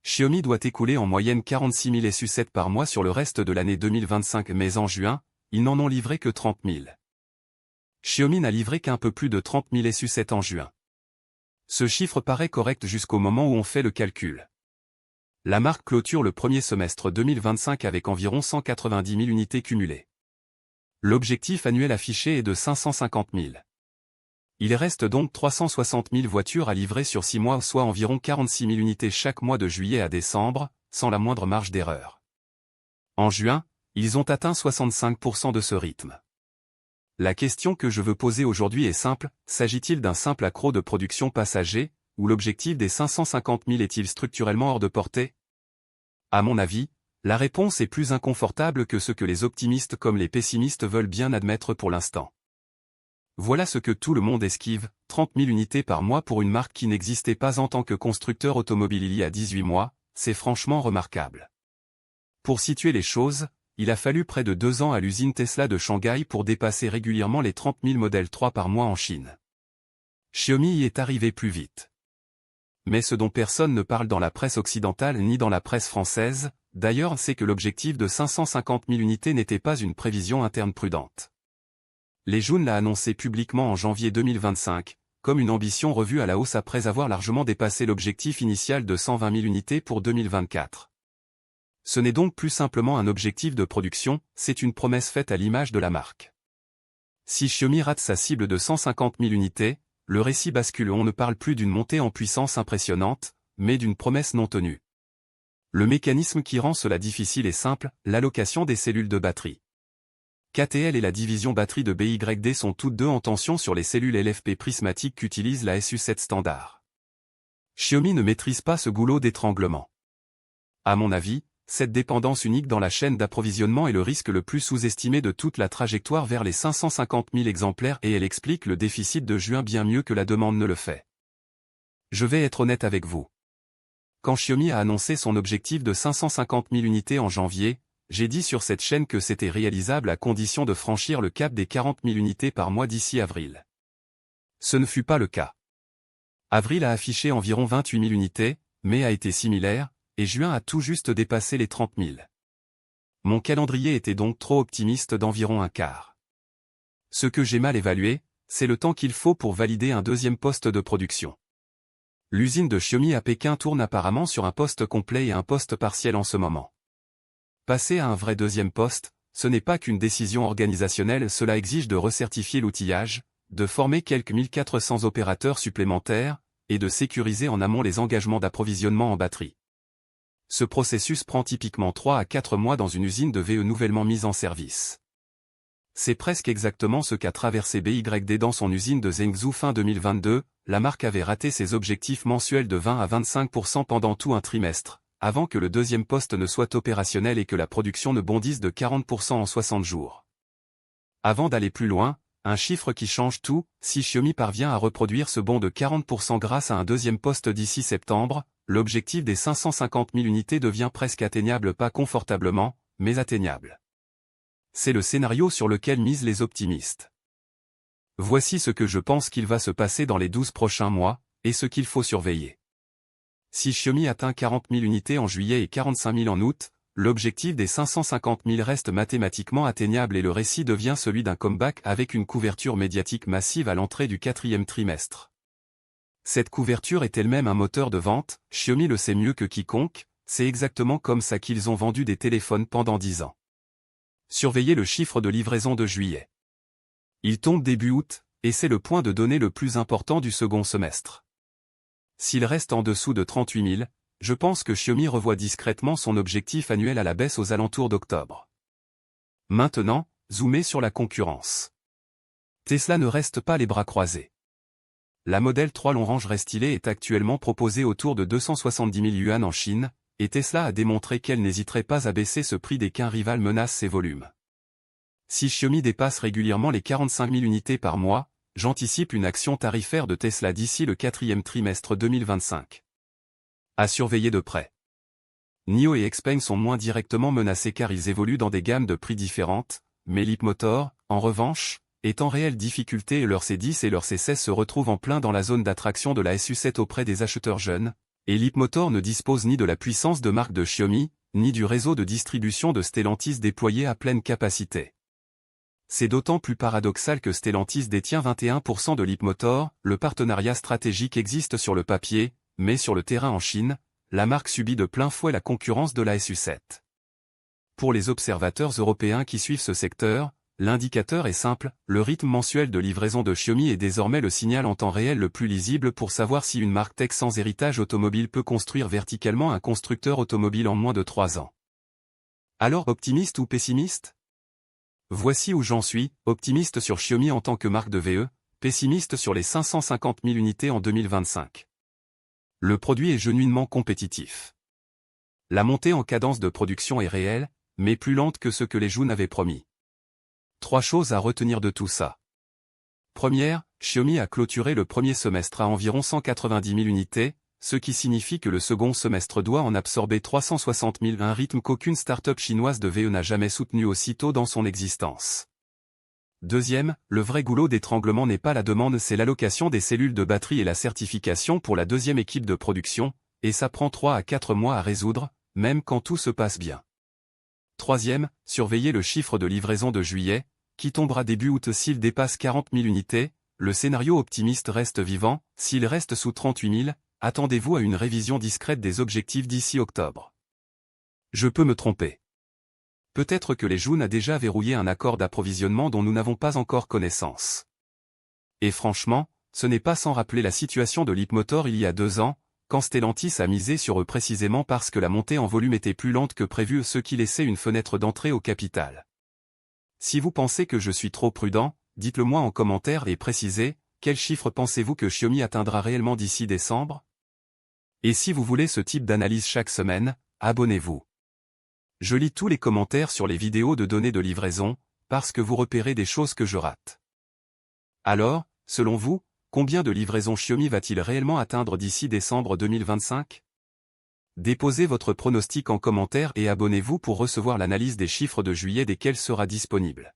Xiaomi doit écouler en moyenne 46 000 SU7 par mois sur le reste de l'année 2025, mais en juin, ils n'en ont livré que 30 000. Xiaomi n'a livré qu'un peu plus de 30 000 SU7 en juin. Ce chiffre paraît correct jusqu'au moment où on fait le calcul. La marque clôture le premier semestre 2025 avec environ 190 000 unités cumulées. L'objectif annuel affiché est de 550 000. Il reste donc 360 000 voitures à livrer sur 6 mois, soit environ 46 000 unités chaque mois de juillet à décembre, sans la moindre marge d'erreur. En juin, ils ont atteint 65% de ce rythme. La question que je veux poser aujourd'hui est simple, s'agit-il d'un simple accroc de production passager, ou l'objectif des 550 000 est-il structurellement hors de portée? À mon avis, la réponse est plus inconfortable que ce que les optimistes comme les pessimistes veulent bien admettre pour l'instant. Voilà ce que tout le monde esquive, 30 000 unités par mois pour une marque qui n'existait pas en tant que constructeur automobile il y a 18 mois, c'est franchement remarquable. Pour situer les choses, il a fallu près de 2 ans à l'usine Tesla de Shanghai pour dépasser régulièrement les 30 000 modèles 3 par mois en Chine. Xiaomi y est arrivé plus vite. Mais ce dont personne ne parle dans la presse occidentale ni dans la presse française, d'ailleurs, c'est que l'objectif de 550 000 unités n'était pas une prévision interne prudente. Les Jun l'a annoncé publiquement en janvier 2025, comme une ambition revue à la hausse après avoir largement dépassé l'objectif initial de 120 000 unités pour 2024. Ce n'est donc plus simplement un objectif de production, c'est une promesse faite à l'image de la marque. Si Xiaomi rate sa cible de 150 000 unités, le récit bascule. On ne parle plus d'une montée en puissance impressionnante, mais d'une promesse non tenue. Le mécanisme qui rend cela difficile est simple, l'allocation des cellules de batterie. KTL et la division batterie de BYD sont toutes deux en tension sur les cellules LFP prismatiques qu'utilise la SU7 standard. Xiaomi ne maîtrise pas ce goulot d'étranglement. À mon avis, cette dépendance unique dans la chaîne d'approvisionnement est le risque le plus sous-estimé de toute la trajectoire vers les 550 000 exemplaires et elle explique le déficit de juin bien mieux que la demande ne le fait. Je vais être honnête avec vous. Quand Xiaomi a annoncé son objectif de 550 000 unités en janvier, j'ai dit sur cette chaîne que c'était réalisable à condition de franchir le cap des 40 000 unités par mois d'ici avril. Ce ne fut pas le cas. Avril a affiché environ 28 000 unités, mai a été similaire, et juin a tout juste dépassé les 30 000. Mon calendrier était donc trop optimiste d'environ un quart. Ce que j'ai mal évalué, c'est le temps qu'il faut pour valider un deuxième poste de production. L'usine de Xiaomi à Pékin tourne apparemment sur un poste complet et un poste partiel en ce moment. Passer à un vrai deuxième poste, ce n'est pas qu'une décision organisationnelle, cela exige de recertifier l'outillage, de former quelques 1400 opérateurs supplémentaires, et de sécuriser en amont les engagements d'approvisionnement en batterie. Ce processus prend typiquement 3 à 4 mois dans une usine de VE nouvellement mise en service. C'est presque exactement ce qu'a traversé BYD dans son usine de Zhengzhou fin 2022, la marque avait raté ses objectifs mensuels de 20 à 25% pendant tout un trimestre, avant que le deuxième poste ne soit opérationnel et que la production ne bondisse de 40% en 60 jours. Avant d'aller plus loin, un chiffre qui change tout, si Xiaomi parvient à reproduire ce bond de 40% grâce à un deuxième poste d'ici septembre, l'objectif des 550 000 unités devient presque atteignable, pas confortablement, mais atteignable. C'est le scénario sur lequel misent les optimistes. Voici ce que je pense qu'il va se passer dans les 12 prochains mois, et ce qu'il faut surveiller. Si Xiaomi atteint 40 000 unités en juillet et 45 000 en août, l'objectif des 550 000 reste mathématiquement atteignable et le récit devient celui d'un comeback avec une couverture médiatique massive à l'entrée du 4e trimestre. Cette couverture est elle-même un moteur de vente, Xiaomi le sait mieux que quiconque, c'est exactement comme ça qu'ils ont vendu des téléphones pendant 10 ans. Surveillez le chiffre de livraison de juillet. Il tombe début août, et c'est le point de données le plus important du second semestre. S'il reste en dessous de 38 000, je pense que Xiaomi revoit discrètement son objectif annuel à la baisse aux alentours d'octobre. Maintenant, zoomez sur la concurrence. Tesla ne reste pas les bras croisés. La Model 3 long range restylée est actuellement proposée autour de 270 000 yuan en Chine, et Tesla a démontré qu'elle n'hésiterait pas à baisser ce prix dès qu'un rival menace ses volumes. Si Xiaomi dépasse régulièrement les 45 000 unités par mois, j'anticipe une action tarifaire de Tesla d'ici le 4e trimestre 2025. À surveiller de près. NIO et Xpeng sont moins directement menacés car ils évoluent dans des gammes de prix différentes, mais Leapmotor, en revanche, est en réelle difficulté et leur C10 et leur C16 se retrouvent en plein dans la zone d'attraction de la SU7 auprès des acheteurs jeunes, Et Leapmotor ne dispose ni de la puissance de marque de Xiaomi, ni du réseau de distribution de Stellantis déployé à pleine capacité. C'est d'autant plus paradoxal que Stellantis détient 21% de Leapmotor, le partenariat stratégique existe sur le papier, mais sur le terrain en Chine, la marque subit de plein fouet la concurrence de la SU7. Pour les observateurs européens qui suivent ce secteur, l'indicateur est simple, le rythme mensuel de livraison de Xiaomi est désormais le signal en temps réel le plus lisible pour savoir si une marque tech sans héritage automobile peut construire verticalement un constructeur automobile en moins de 3 ans. Alors optimiste ou pessimiste? Voici où j'en suis, optimiste sur Xiaomi en tant que marque de VE, pessimiste sur les 550 000 unités en 2025. Le produit est genuinement compétitif. La montée en cadence de production est réelle, mais plus lente que ce que les Jun avaient promis. 3 choses à retenir de tout ça. Première, Xiaomi a clôturé le premier semestre à environ 190 000 unités, ce qui signifie que le second semestre doit en absorber 360 000, un rythme qu'aucune start-up chinoise de VE n'a jamais soutenu aussitôt dans son existence. Deuxième, le vrai goulot d'étranglement n'est pas la demande, c'est l'allocation des cellules de batterie et la certification pour la deuxième équipe de production, et ça prend 3 à 4 mois à résoudre, même quand tout se passe bien. Troisième, surveillez le chiffre de livraison de juillet, qui tombera début août s'il dépasse 40 000 unités, le scénario optimiste reste vivant, s'il reste sous 38 000, attendez-vous à une révision discrète des objectifs d'ici octobre. Je peux me tromper. Peut-être que les Jun a déjà verrouillé un accord d'approvisionnement dont nous n'avons pas encore connaissance. Et franchement, ce n'est pas sans rappeler la situation de Leapmotor il y a 2 ans, quand Stellantis a misé sur eux précisément parce que la montée en volume était plus lente que prévu, ce qui laissait une fenêtre d'entrée au capital. Si vous pensez que je suis trop prudent, dites-le moi en commentaire et précisez, quel chiffre pensez-vous que Xiaomi atteindra réellement d'ici décembre? Et si vous voulez ce type d'analyse chaque semaine, abonnez-vous. Je lis tous les commentaires sur les vidéos de données de livraison, parce que vous repérez des choses que je rate. Alors, selon vous, combien de livraisons Xiaomi va-t-il réellement atteindre d'ici décembre 2025? Déposez votre pronostic en commentaire et abonnez-vous pour recevoir l'analyse des chiffres de juillet dès qu'elle sera disponible.